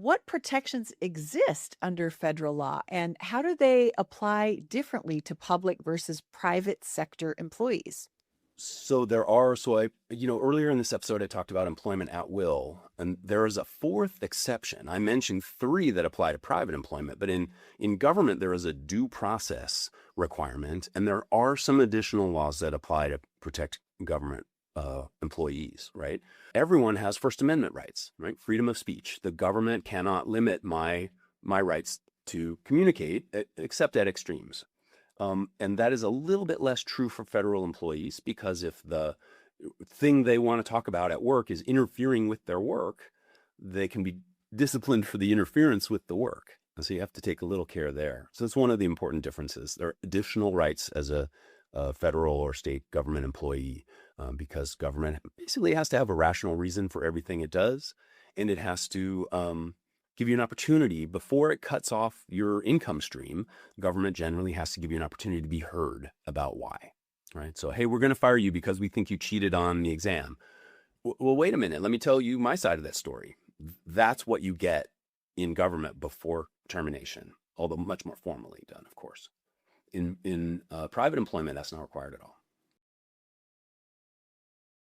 what protections exist under federal law and how do they apply differently to public versus private sector employees? So there are, so I, earlier in this episode, I talked about employment at will, and there is a fourth exception. I mentioned three that apply to private employment, but in government, there is a due process requirement, and there are some additional laws that apply to protect government employees, right? Everyone has First Amendment rights, right? Freedom of speech. The government cannot limit my rights to communicate except at extremes. And that is a little bit less true for federal employees because if the thing they want to talk about at work is interfering with their work, they can be disciplined for the interference with the work. And so you have to take a little care there. So it's one of the important differences. There are additional rights as a federal or state government employee because government basically has to have a rational reason for everything it does. And it has to give you an opportunity before it cuts off your income stream. Government generally has to give you an opportunity to be heard about why, right? So, hey, we're going to fire you because we think you cheated on the exam. Well, wait a minute. Let me tell you my side of that story. That's what you get in government before termination, although much more formally done, of course. In private employment, that's not required at all.